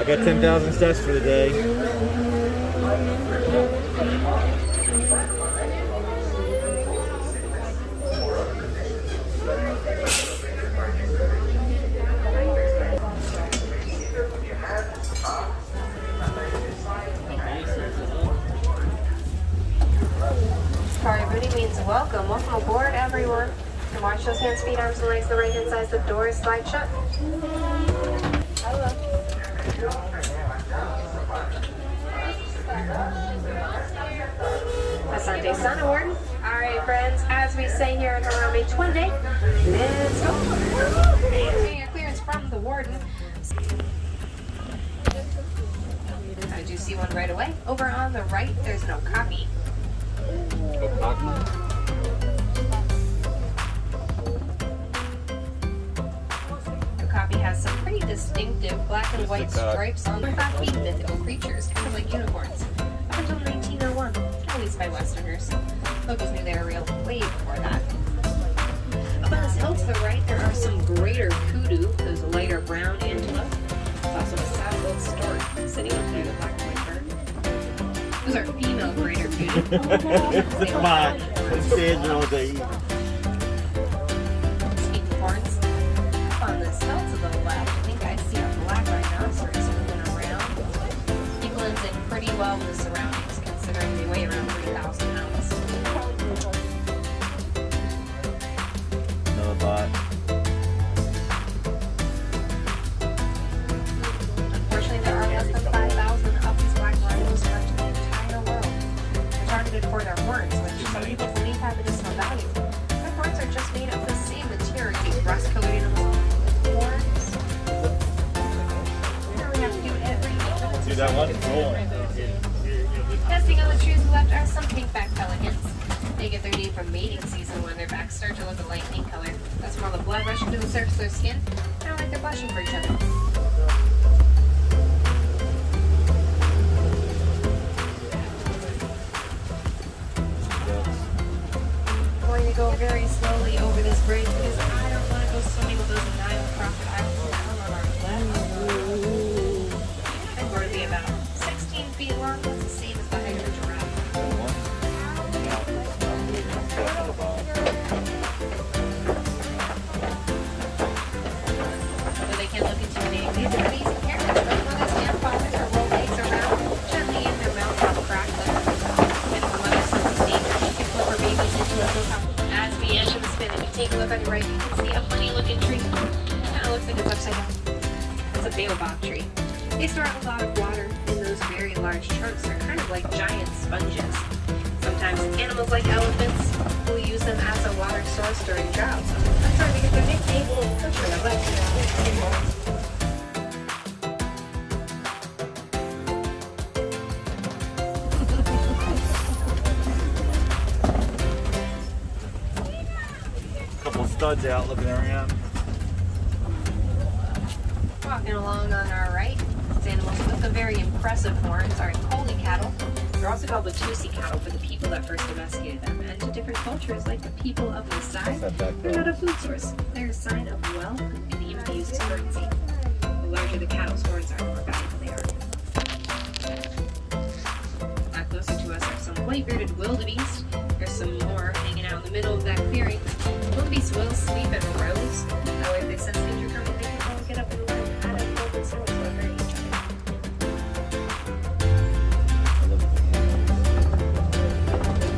I got 10,000 steps for the day. Party booty means welcome. Welcome aboard, everyone. And wash those hands, feet, arms, and legs. The right hand side, the doors slide shut. Hello. Asante Sun Award. Alright, friends, as we say here at Harambe Twende, let's go. Getting a clearance from the warden. I do see one right away. Over on the right, there's no copy. The copy has some pretty distinctive black and white stripes on the copy, mythical creatures, kind of like unicorns. Up until 1901, at least by Westerners. Locals knew they were real way before that. Up on this hill to the right, there are some greater kudu, those lighter brown antelope. There's also a saddle stork sitting up there, the black and white bird. Those are female greater kudu. It's mine. It's staying all day. Speaking of horns, up on this hill to the left, I think I see a black rhinoceros moving around. He blends in pretty well with the surroundings, considering they weigh around 3,000 pounds. Another bot. Unfortunately, there are less than 5,000 of these black rhinos left in the entire world. They're targeted for their horns, which some people believe have medicinal value. Their horns are just made of the same material as rust-colored animals with horns. Now we have to do everything. Dude, that one's rolling. Nesting on the trees to the left are some pink-backed pelicans. They get their name from mating season when their backs start to look a light pink color. That's from all the blood rushing to the surface of their skin, kind of like they're blushing for each other. I'm going to go very slowly over this bridge because I don't want to go swimming with those Nile crocodiles down on our left. They're going to be about 16 feet long. That's the same as the height of a giraffe. Though they can look intimidating, these are amazing parents. Those mothers and fathers are roll legs around gently in their mouth on the crack lip. And if the mother senses danger, she can flip her babies into a hilltop. As we enter the spin, if you take a look on your right, you can see a funny looking tree. Kind of looks like it's upside down. It's a Baobab tree. They store a lot of water in those very large trunks. They're kind of like giant sponges. Sometimes animals like elephants will use them as a water source during droughts. That's where they get their nickname. Couple studs out looking around. Walking along on our right, these animals with the very impressive horns are Collie cattle. They're also called the Tusi cattle for the people that first domesticated them. And to different cultures, like the people of the side, they're not a food source. They're a sign of wealth and can even be used as currency. The larger the cattle's horns are, the more valuable they are. Back closer to us are some white-bearded wildebeest. There's some more hanging out in the middle of that clearing. Wildebeest will sleep in rows. That way if they sense danger coming, they can all get up and run out of open snow to avert each other.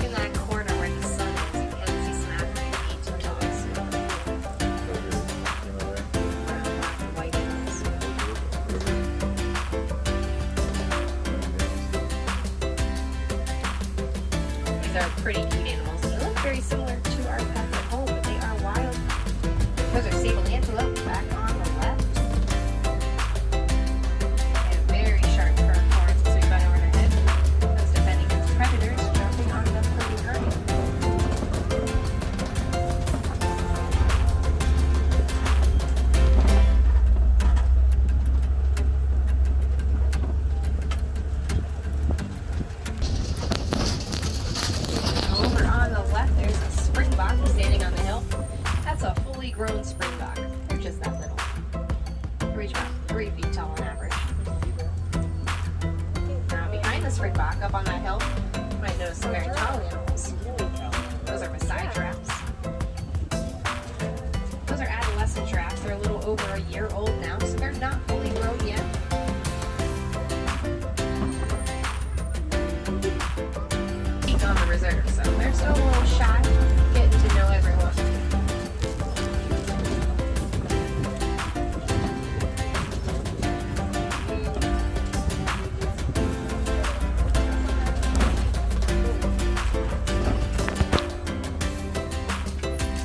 In that corner where the sun is, you can see some African eating dogs. Brown, black, and white animals. These are pretty cute animals. They look very similar to our pets at home, but they are wild. Those are sable antelope back on the left. They have very sharp curved horns as we run over their head. Those defending against predators jumping on them pretty hard. Over on the left, there's a springbok standing on the hill. That's a fully grown springbok. They're just that little. They reach about 3 feet tall on average. the springbok up on that hill. You might notice some very tall animals. Those are Maasai giraffes. Those are adolescent giraffes. They're a little over a year old now, so they're not fully grown yet. On the reserve, so they're still a little shy, getting to know everyone.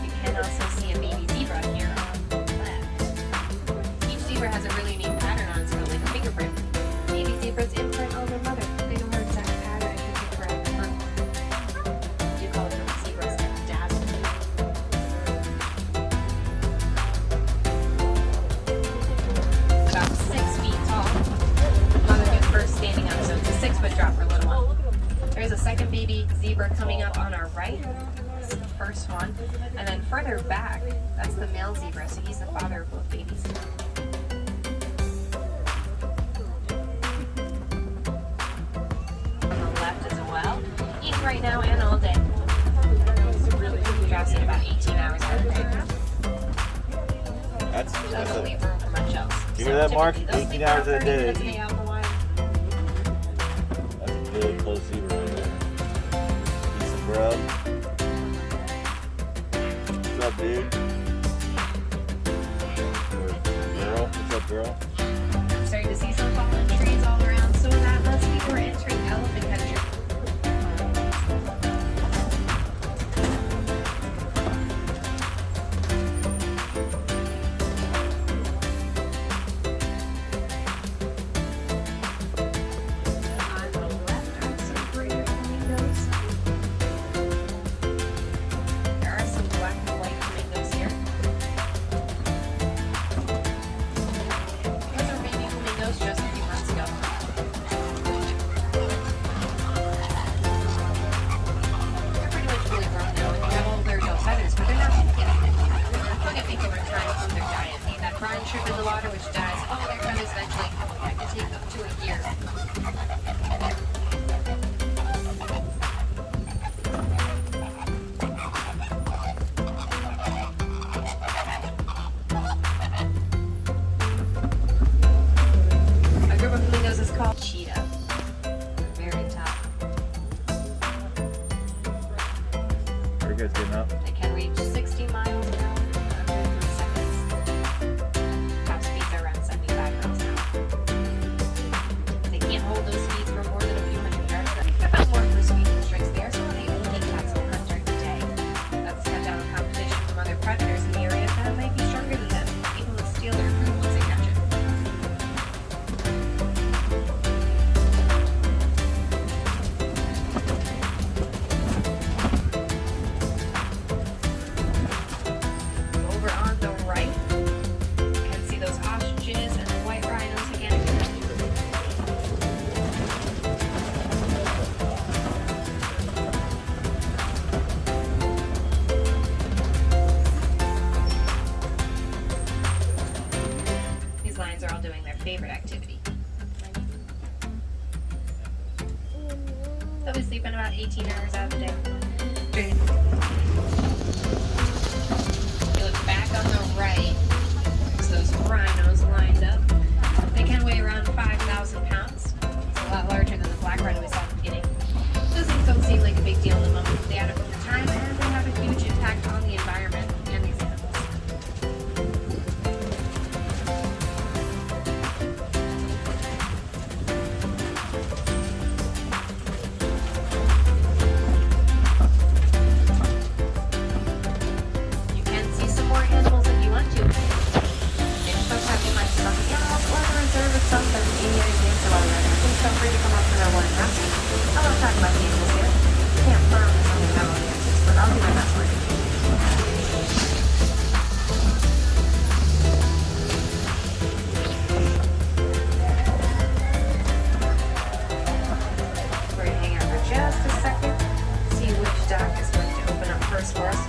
You can also see a baby zebra here on the left. Each zebra has a really neat pattern on its coat, like a fingerprint. Baby zebra's imprint on their mother. They know her exact pattern and can pick her out of her. About 6 feet tall. Mother gives birth standing up, so it's a 6-foot drop for a little one. There's a second baby zebra coming up on our right. This is the first one. And then further back, that's the male zebra, so he's the father of both babies. On the left as well. Eating right now and all day. Drops in about 18 hours out of the day. Doesn't leave room for much else. You hear that, Mark? Those 18 hours a day. out in the wild. That's a really close zebra right there. Eat some grub. What's up, dude? Girl? What's up, girl? I'm starting to see some fallen trees all around, so that must mean we're entering elephant country. Trip in the water, which dies all their feathers eventually. That can take up to a year. A group of flamingos is called cheetah. Very tough. Are you guys getting up? They can reach 60 miles an hour under 3 seconds. Top speeds are around 75 miles an hour. They can't hold those speeds for more than a few hundred yards. They've got more for speed constraints there, so they only catch will hunt during the day. That's cut down on competition from other predators in the area that might be stronger than them, able to steal their food once they catch it. Over on the right, you can see those ostriches and the white rhinos again. These lions are all doing their favorite activity. They'll be sleeping about 18 hours out of the day. You look back on the right, there's those rhinos lined up. They can weigh around 5,000 pounds. It's a lot larger than the black rhino we saw at the beginning. Those things don't seem like a big deal in the moment. They add up over time and they have a huge impact on the environment and these animals. You can see some more animals if you want to. Maybe sometime you might stop the animals or the reserve itself that maybe anything so already. Please feel free to come up to our one and ask me. I love talking about the animals here. I can't promise I'll have all the answers, but I'll do my best for you. We're going to hang out for just a second, see which dock is going to open up first for us.